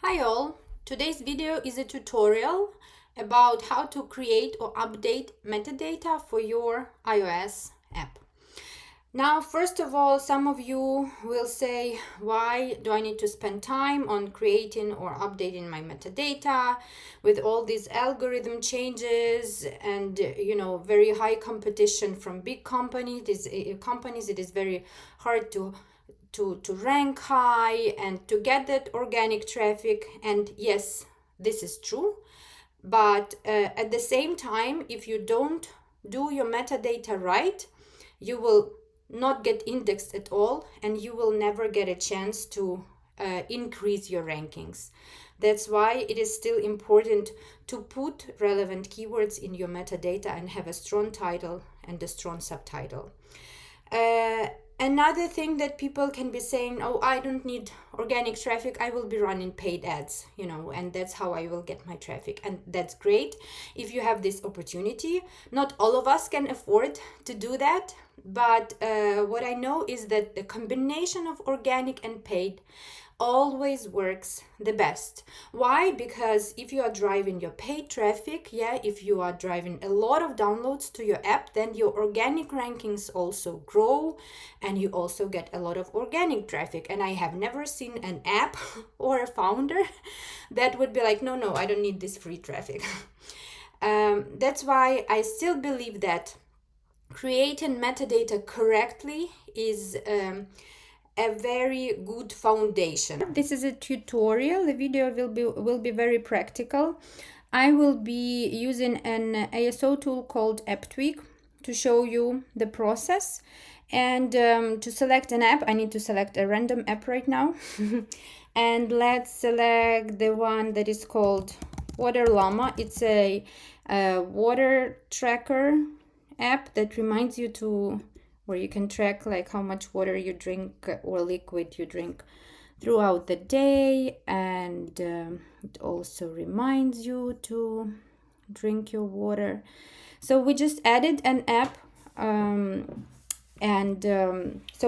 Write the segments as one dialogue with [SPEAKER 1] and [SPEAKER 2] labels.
[SPEAKER 1] Hi all! Today's video is a tutorial about how to create or update metadata for your iOS app. Now, first of all, some of you will say, why do I need to spend time on creating or updating my metadata with all these algorithm changes and very high competition from big companies? It is very hard to rank high and to get that organic traffic. And yes, this is true, but at the same time, if you don't do your metadata right, you will not get indexed at all, and you will never get a chance to increase your rankings. That's why it is still important to put relevant keywords in your metadata and have a strong title and a strong subtitle. Another thing that people can be saying, oh, I don't need organic traffic, I will be running paid ads, and that's how I will get my traffic. And that's great if you have this opportunity. Not all of us can afford to do that, but what I know is that the combination of organic and paid always works the best. Why? Because if you are driving your paid traffic, if you are driving a lot of downloads to your app, then your organic rankings also grow and you also get a lot of organic traffic. And I have never seen an app or a founder that would be like, no, I don't need this free traffic. That's why I still believe that creating metadata correctly is a very good foundation. This is a tutorial. The video will be very practical. I will be using an ASO tool called AppTweak to show you the process. And to select an app, I need to select a random app right now. And let's select the one that is called Water Llama. It's a water tracker app that reminds you to where you can track like how much water you drink or liquid you drink throughout the day, and it also reminds you to drink your water. So we just added an app, so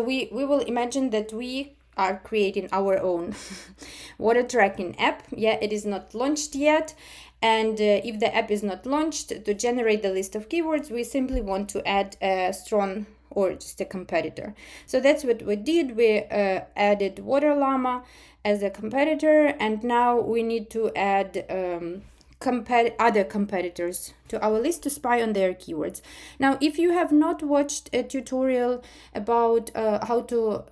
[SPEAKER 1] we will imagine that we are creating our own water tracking app. It is not launched yet, and if the app is not launched, to generate the list of keywords, we simply want to add a strong or just a competitor. So that's what we did. We added Water Llama as a competitor, and now we need to add other competitors to our list to spy on their keywords. Now, if you have not watched a tutorial about how to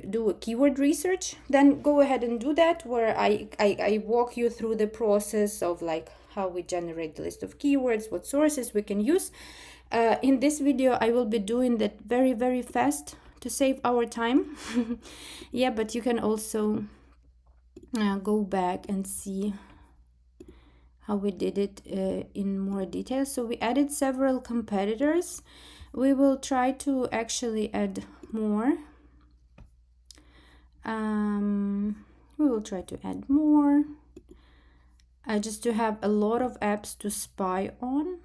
[SPEAKER 1] do a keyword research, then go ahead and do that, where I walk you through the process of like how we generate the list of keywords, what sources we can use. In this video, I will be doing that very, very fast to save our time. But you can also go back and see how we did it in more detail. So we added several competitors. We will try to actually add more. We will try to add more just to have a lot of apps to spy on.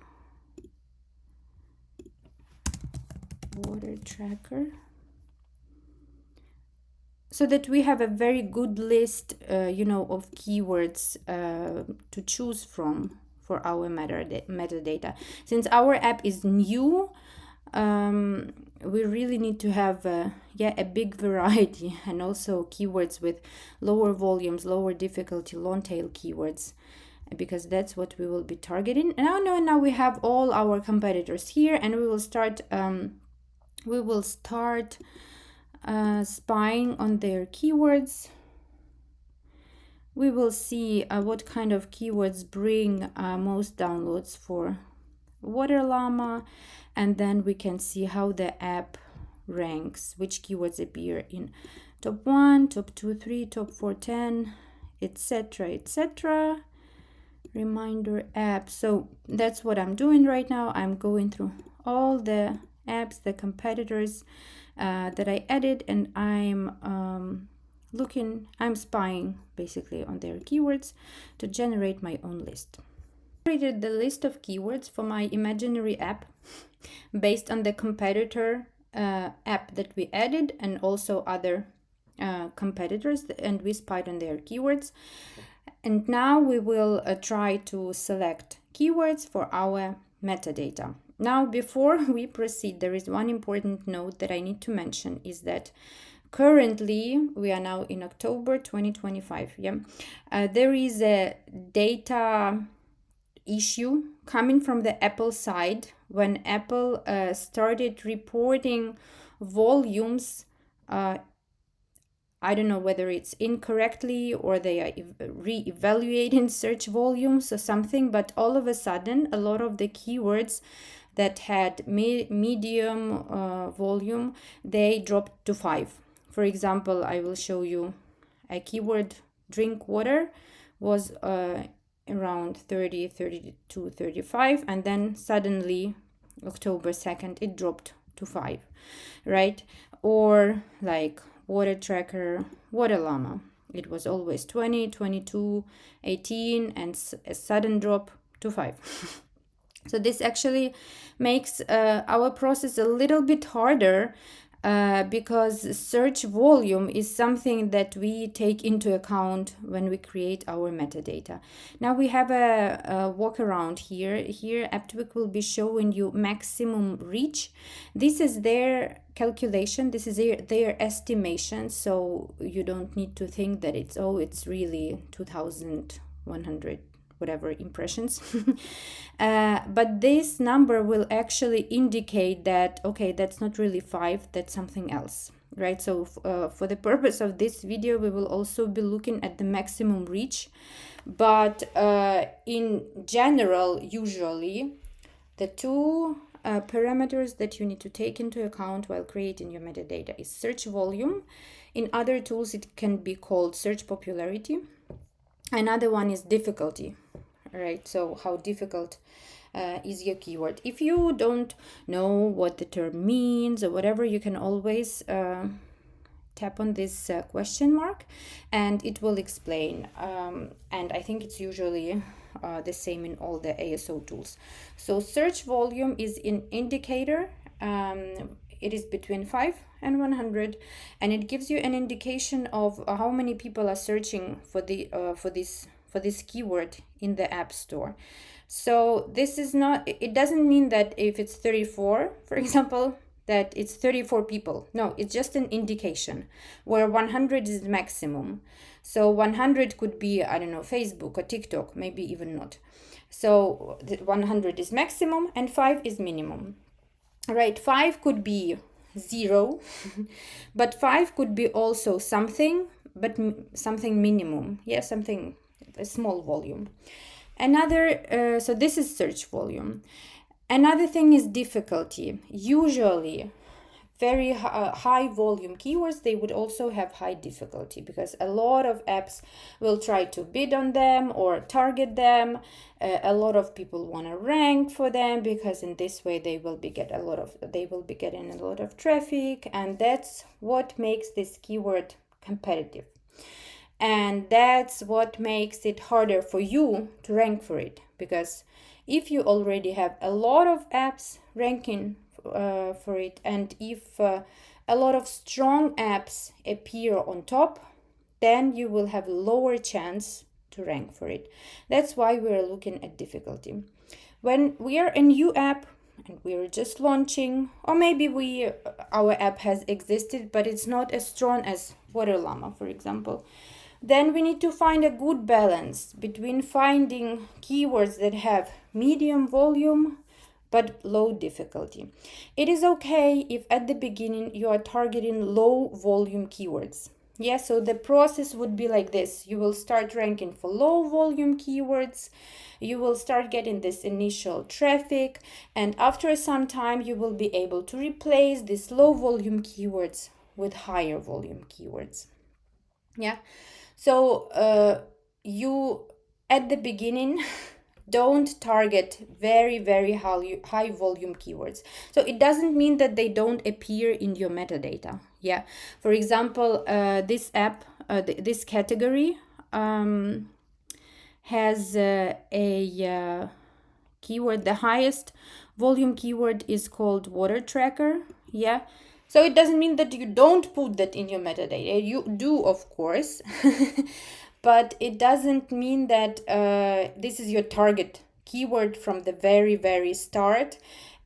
[SPEAKER 1] Water tracker, so that we have a very good list of keywords to choose from for our metadata. Since our app is new, we really need to have a big variety, and also keywords with lower volumes, lower difficulty, long tail keywords, because that's what we will be targeting. Now we have all our competitors here, and we will start spying on their keywords. We will see what kind of keywords bring most downloads for Water Llama, and then we can see how the app ranks, which keywords appear in top 1, top 2, 3, top 4, 10, etc. Reminder app. So that's what I'm doing right now. I'm going through all the apps, the competitors that I added, and I'm spying basically on their keywords to generate my own list. I created the list of keywords for my imaginary app based on the competitor app that we added, and also other competitors, and we spied on their keywords. And now we will try to select keywords for our metadata. Now, before we proceed, there is one important note that I need to mention, is that currently we are now in October 2025. There is a data issue coming from the Apple side when Apple started reporting volumes. I don't know whether it's incorrectly or they are re-evaluating search volumes or something, but all of a sudden, a lot of the keywords that had medium volume, they dropped to 5. For example, I will show you a keyword, drink water, was around 30, 32, 35, and then suddenly October 2nd, it dropped to 5, right? Or like water tracker, water llama. It was always 20, 22, 18, and a sudden drop to 5. So this actually makes our process a little bit harder because search volume is something that we take into account when we create our metadata. Now we have a walk around here. Here AppTweak will be showing you maximum reach. This is their calculation, this is their estimation, so you don't need to think that it's really 2100 whatever impressions. But this number will actually indicate that, okay, that's not really 5, that's something else, right? So for the purpose of this video, we will also be looking at the maximum reach. But in general, usually, the two parameters that you need to take into account while creating your metadata is search volume. In other tools, it can be called search popularity. Another one is difficulty, right? So how difficult is your keyword? If you don't know what the term means or whatever, you can always tap on this question mark and it will explain. And I think it's usually the same in all the ASO tools. So search volume is an indicator. It is between 5 and 100, and it gives you an indication of how many people are searching for this keyword in the App Store. So this is not, it doesn't mean that if it's 34, for example, that it's 34 people. No, it's just an indication where 100 is maximum. So 100 could be, I don't know, Facebook or TikTok, maybe even not. So 100 is maximum and 5 is minimum. Right, 5 could be 0, but 5 could be also something, but something minimum. Yeah, something, a small volume. Another, so this is search volume. Another thing is difficulty. Usually, very high volume keywords, they would also have high difficulty because a lot of apps will try to bid on them or target them. A lot of people want to rank for them because in this way they will be getting a lot of traffic, and that's what makes this keyword competitive. And that's what makes it harder for you to rank for it, because if you already have a lot of apps ranking for it, and if a lot of strong apps appear on top, then you will have our chance to rank for it. That's why we're looking at difficulty. When we are a new app and we're just launching, or maybe our app has existed but it's not as strong as Water Llama, for example, then we need to find a good balance between finding keywords that have medium volume but low difficulty. It is okay if at the beginning you are targeting low volume keywords. Yeah, so the process would be like this. You will start ranking for low volume keywords. You will start getting this initial traffic, and after some time you will be able to replace these low volume keywords with higher volume keywords. Yeah, so you at the beginning don't target very, very high volume keywords. So it doesn't mean that they don't appear in your metadata. Yeah, for example, this app, this category has a keyword. The highest volume keyword is called water tracker. Yeah, So it doesn't mean that you don't put that in your metadata. You do, of course, but it doesn't mean that this is your target keyword from the very, very start.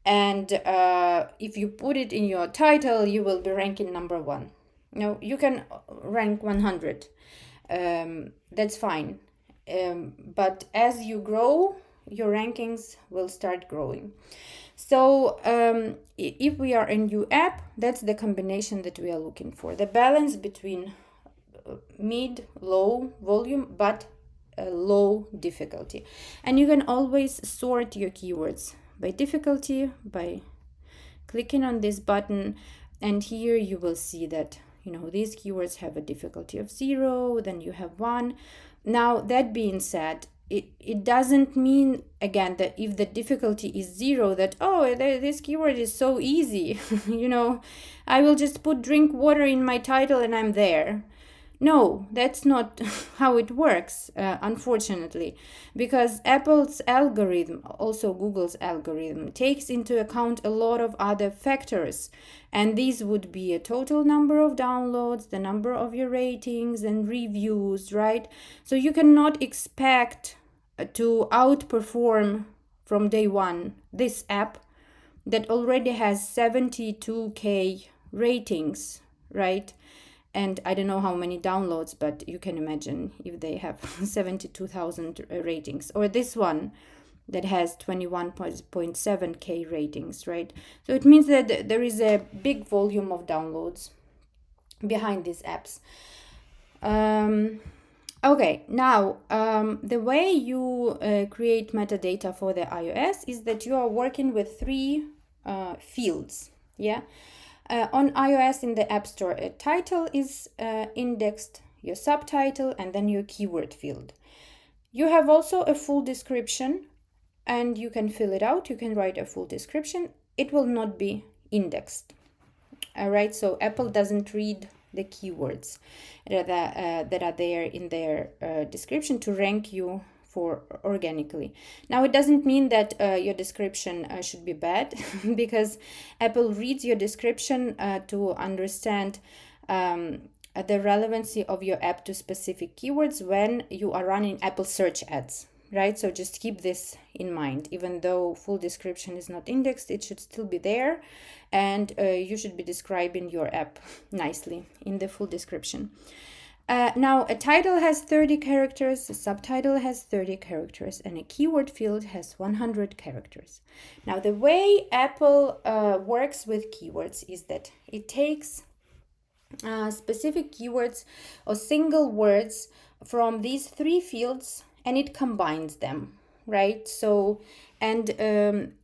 [SPEAKER 1] And if you put it in your title, you will be ranking number 1. No, you can rank 100. That's fine. But as you grow, your rankings will start growing. So if we are a new app, that's the combination that we are looking for. The balance between mid, low volume, but low difficulty. And you can always sort your keywords by difficulty by clicking on this button. And here you will see that, these keywords have a difficulty of 0, then you have 1. Now, that being said, it doesn't mean, again, that if the difficulty is 0, that, this keyword is so easy, I will just put drink water in my title and I'm there. No, that's not how it works, unfortunately, because Apple's algorithm, also Google's algorithm, takes into account a lot of other factors. And these would be a total number of downloads, the number of your ratings and reviews, right? So you cannot expect to outperform from day one this app that already has 72K ratings, right? And I don't know how many downloads, but you can imagine if they have 72,000 ratings. Or this one that has 21.7K ratings, right? So it means that there is a big volume of downloads behind these apps. Okay, now the way you create metadata for the iOS is that you are working with 3 fields, yeah? On iOS in the App Store, a title is indexed, your subtitle, and then your keyword field. You have also a full description, and you can fill it out. You can write a full description. It will not be indexed. All right, so Apple doesn't read the keywords that are there in their description to rank you for organically. Now, it doesn't mean that your description should be bad because Apple reads your description to understand the relevancy of your app to specific keywords when you are running Apple search ads, right? So just keep this in mind. Even though full description is not indexed, it should still be there, and you should be describing your app nicely in the full description. Now, a title has 30 characters, a subtitle has 30 characters, and a keyword field has 100 characters. Now, the way Apple works with keywords is that it takes specific keywords or single words from these 3 fields and it combines them, right? So, and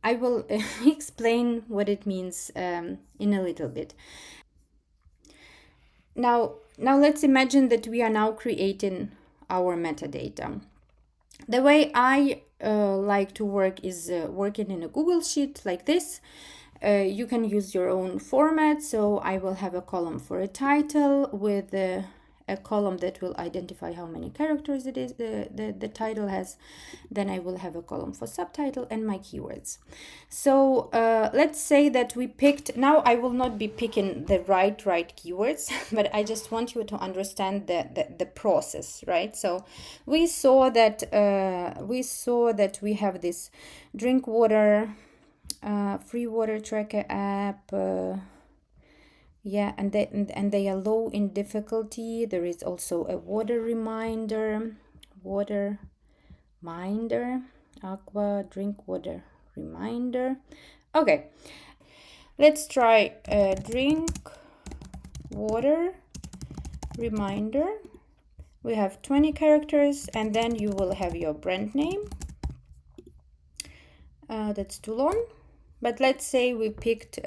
[SPEAKER 1] I will explain what it means in a little bit. Now let's imagine that we are now creating our metadata. The way I like to work is working in a Google Sheet like this. You can use your own format. So I will have a column for a title with a column that will identify how many characters it is the title has. Then I will have a column for subtitle and my keywords. So let's say that we picked, now I will not be picking the right keywords, but I just want you to understand the process, right? So we saw that we have this drink water, free water tracker app, yeah, and they are low in difficulty. There is also a water minder, aqua drink water reminder. Okay, let's try drink water reminder. We have 20 characters, and then you will have your brand name. That's too long, but let's say we picked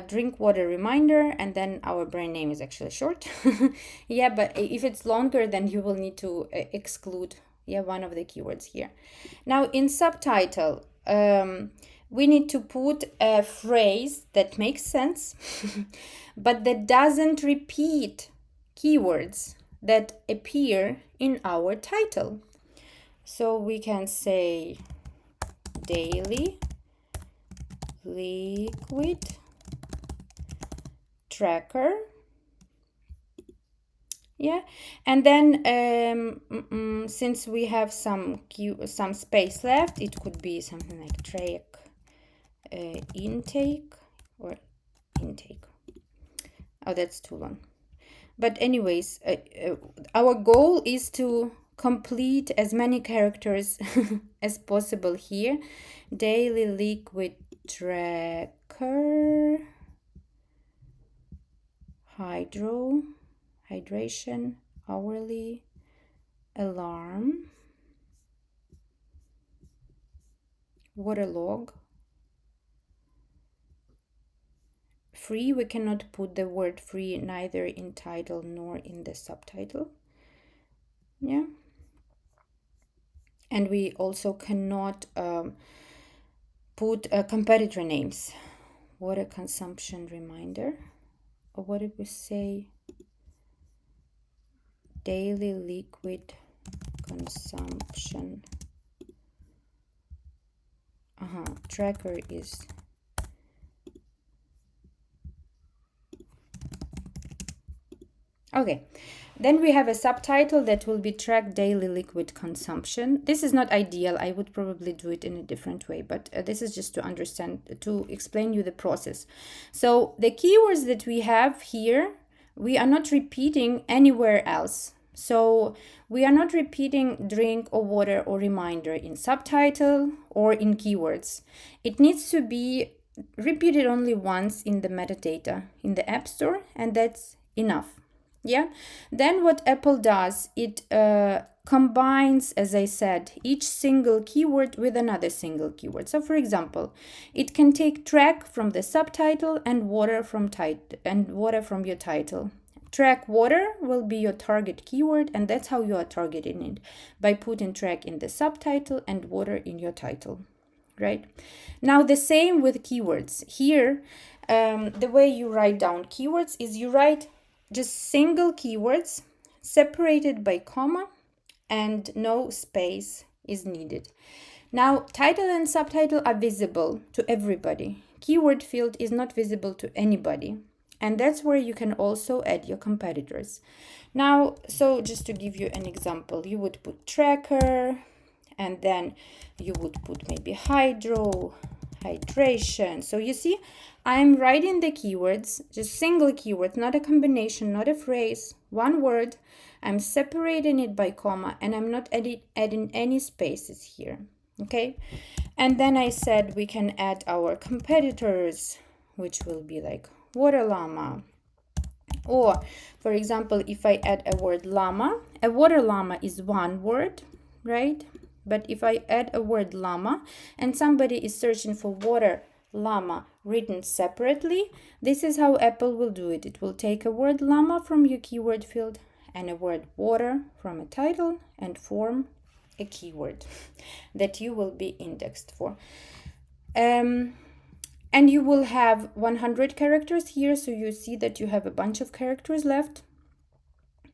[SPEAKER 1] drink water reminder, and then our brand name is actually short. Yeah, but if it's longer, then you will need to exclude one of the keywords here. Now in subtitle, we need to put a phrase that makes sense but that doesn't repeat keywords that appear in our title. So we can say daily liquid tracker. Yeah, and then since we have some space left, it could be something like track intake or intake. Oh, that's too long. But anyways, our goal is to complete as many characters as possible here. Daily liquid tracker, hydration, hourly, alarm, water log. Free, we cannot put the word free neither in title nor in the subtitle. Yeah. And we also cannot put competitor names. Water consumption reminder. Or what did we say? Daily liquid consumption. Tracker is okay. Then we have a subtitle that will be track daily liquid consumption. This is not ideal. I would probably do it in a different way, but this is just to understand, to explain you the process. So the keywords that we have here, we are not repeating anywhere else. So we are not repeating drink or water or reminder in subtitle or in keywords. It needs to be repeated only once in the metadata in the App Store, and that's enough. Yeah. Then what Apple does, it combines, as I said, each single keyword with another single keyword. So for example, it can take track from the subtitle and water from your title. Track water will be your target keyword, and that's how you are targeting it, by putting track in the subtitle and water in your title, right? Now the same with keywords. Here, the way you write down keywords is you write just single keywords separated by comma and no space is needed. Now, title and subtitle are visible to everybody. Keyword field is not visible to anybody. And that's where you can also add your competitors. Now, so just to give you an example, you would put tracker, and then you would put maybe hydration. So you see, I'm writing the keywords, just single keywords, not a combination, not a phrase, one word. I'm separating it by comma, and I'm not adding any spaces here. Okay. And then I said we can add our competitors, which will be like water llama. Or for example, if I add a word llama, a water llama is one word, right? But if I add a word llama and somebody is searching for water llama written separately, this is how Apple will do it. It will take a word llama from your keyword field and a word water from a title and form a keyword that you will be indexed for. And you will have 100 characters here, so you see that you have a bunch of characters left,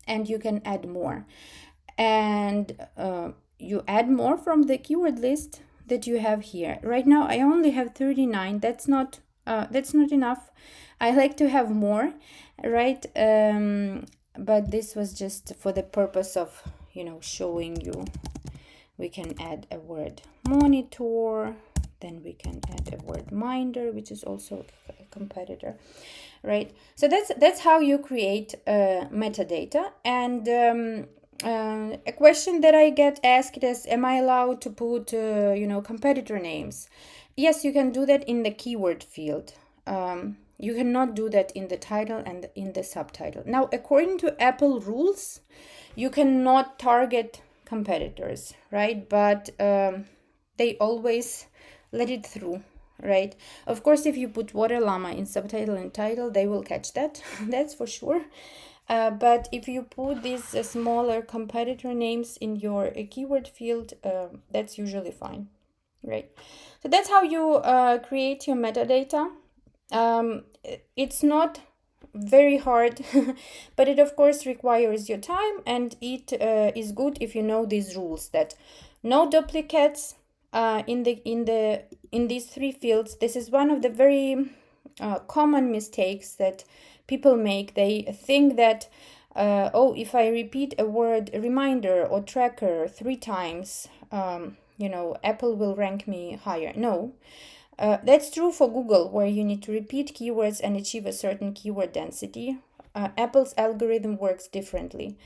[SPEAKER 1] and you can add more. And you add more from the keyword list that you have here. Right now, I only have 39. That's not enough. I like to have more, right? But this was just for the purpose of, showing you. We can add a word monitor. Then we can add a word minder, which is also a competitor, right? So that's how you create metadata. And a question that I get asked is, am I allowed to put, competitor names? Yes, you can do that in the keyword field. You cannot do that in the title and in the subtitle. Now, according to Apple rules, you cannot target competitors, right? But they always let it through, right? Of course, if you put water llama in subtitle and title, they will catch that. That's for sure. But if you put these smaller competitor names in your keyword field, that's usually fine, right? So that's how you create your metadata. It's not very hard, but it of course requires your time, and it is good if you know these rules, that no duplicates in these three fields. This is one of the very common mistakes that people make. They think that, oh, if I repeat a word reminder or tracker 3 times, Apple will rank me higher. No. That's true for Google, where you need to repeat keywords and achieve a certain keyword density. Apple's algorithm works differently.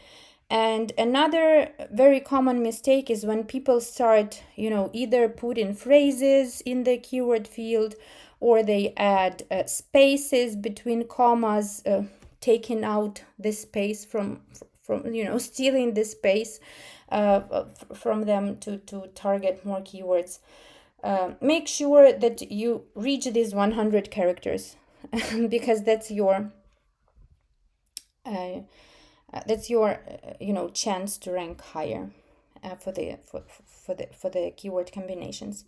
[SPEAKER 1] And another very common mistake is when people start, either put in phrases in the keyword field, or they add spaces between commas, taking out the space from stealing the space from them to target more keywords. Make sure that you reach these 100 characters because that's your chance to rank higher for the keyword combinations.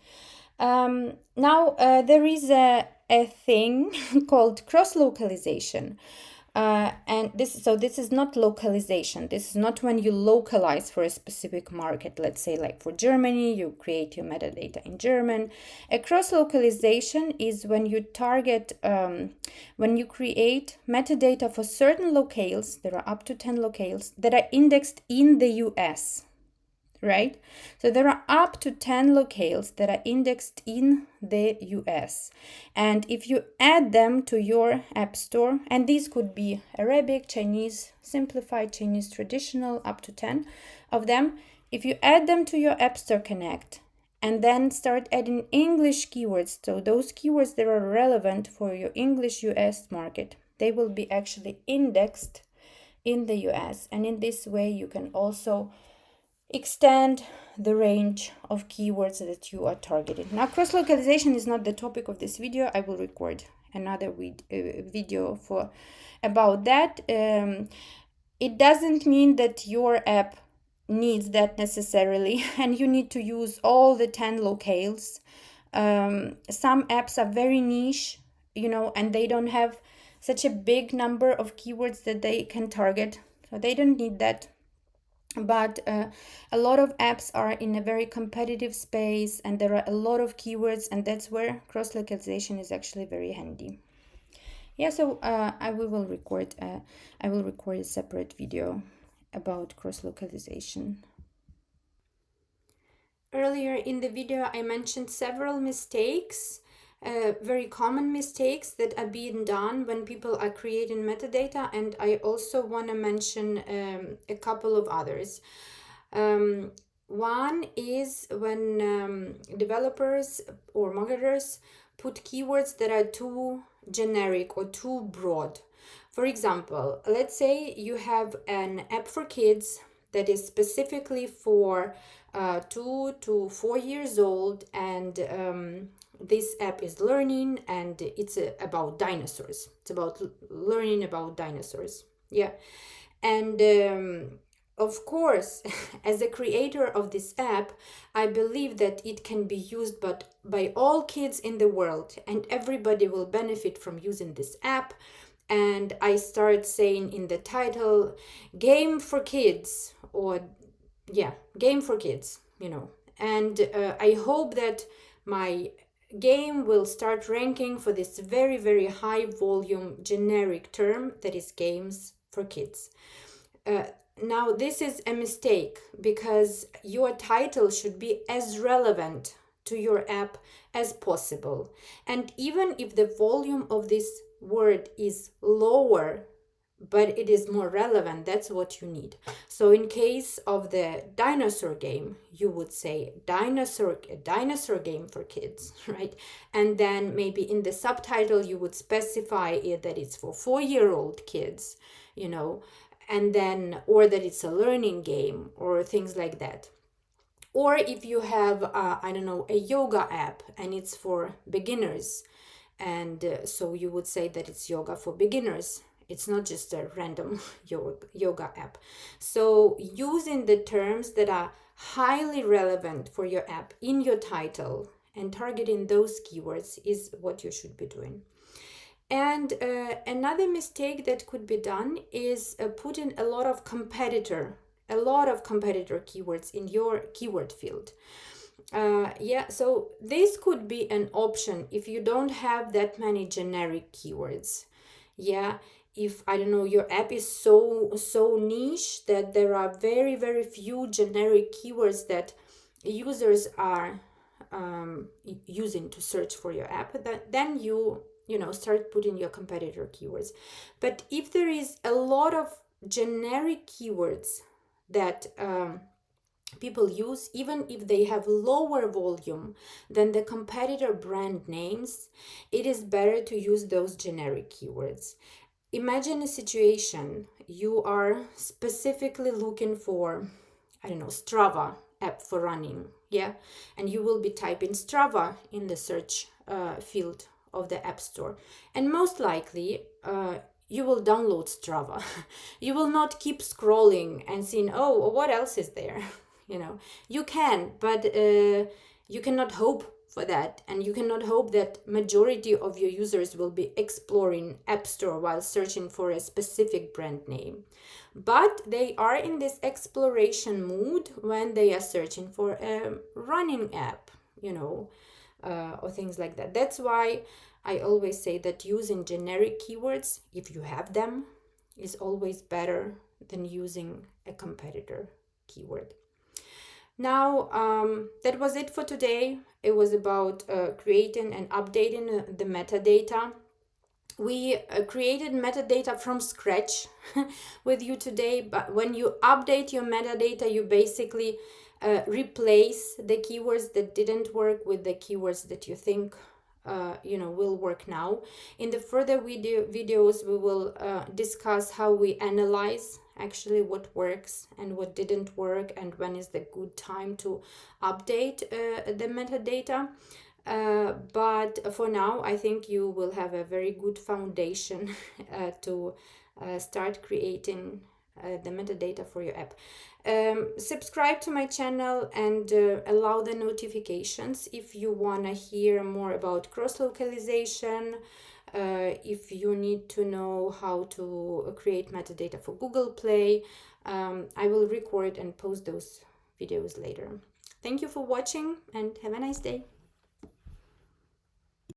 [SPEAKER 1] Now there is a thing called cross localization. And this is not localization. This is not when you localize for a specific market. Let's say like for Germany, you create your metadata in German. A cross localization is when you target, when you create metadata for certain locales, there are up to 10 locales, that are indexed in the US. Right? So there are up to 10 locales that are indexed in the US. And if you add them to your app store, and these could be Arabic, Chinese, simplified Chinese, traditional, up to 10 of them, if you add them to your App Store Connect and then start adding English keywords, so those keywords that are relevant for your English US market, they will be actually indexed in the US. And in this way, you can also extend the range of keywords that you are targeting. Now, cross-localization is not the topic of this video. I will record another video about that. It doesn't mean that your app needs that necessarily, and you need to use all the 10 locales. Some apps are very niche, and they don't have such a big number of keywords that they can target, so they don't need that. But a lot of apps are in a very competitive space, and there are a lot of keywords, and that's where cross-localization is actually very handy. Yeah, so I will record a separate video about cross-localization. Earlier in the video, I mentioned several mistakes, very common mistakes that are being done when people are creating metadata, and I also want to mention a couple of others. One is when developers or marketers put keywords that are too generic or too broad. For example, let's say you have an app for kids that is specifically for 2 to 4 years old, and this app is learning, and it's about dinosaurs. It's about learning about dinosaurs. Yeah. And of course, as a creator of this app, I believe that it can be used by all kids in the world, and everybody will benefit from using this app. And I start saying in the title, game for kids, or game for kids, and I hope that my game will start ranking for this very, very high volume generic term that is games for kids. Now, this is a mistake, because your title should be as relevant to your app as possible. And even if the volume of this word is lower, but it is more relevant, that's what you need. So in case of the dinosaur game, you would say a dinosaur game for kids, right? And then maybe in the subtitle you would specify that it's for 4-year-old kids, and then, or that it's a learning game, or things like that. Or if you have a yoga app and it's for beginners, and so you would say that it's yoga for beginners. It's not just a random yoga app. So using the terms that are highly relevant for your app in your title and targeting those keywords is what you should be doing. And another mistake that could be done is putting a lot of competitor keywords in your keyword field. So this could be an option if you don't have that many generic keywords. if I don't know, your app is so niche that there are very few generic keywords that users are using to search for your app, then you know, start putting your competitor keywords. But if there is a lot of generic keywords that people use, even if they have lower volume than the competitor brand names, it is better to use those generic keywords. Imagine a situation you are specifically looking for, I don't know, Strava app for running, yeah, and you will be typing Strava in the search field of the App Store, and most likely you will download Strava. You will not keep scrolling and seeing, oh, what else is there? You know, you can, but you cannot hope for that, and you cannot hope that majority of your users will be exploring App Store while searching for a specific brand name. But they are in this exploration mood when they are searching for a running app, you know, or things like that. That's why I always say that using generic keywords, if you have them, is always better than using a competitor keyword. Now, that was it for today. It was about creating and updating the metadata. We created metadata from scratch with you today, but when you update your metadata, you basically replace the keywords that didn't work with the keywords that you think you know, will work now. In the further videos, we will discuss how we analyze actually what works and what didn't work, and when is the good time to update the metadata. But for now, I think you will have a very good foundation to start creating the metadata for your app. Subscribe to my channel and allow the notifications if you want to hear more about cross-localization, if you need to know how to create metadata for Google Play. I will record and post those videos later. Thank you for watching and have a nice day.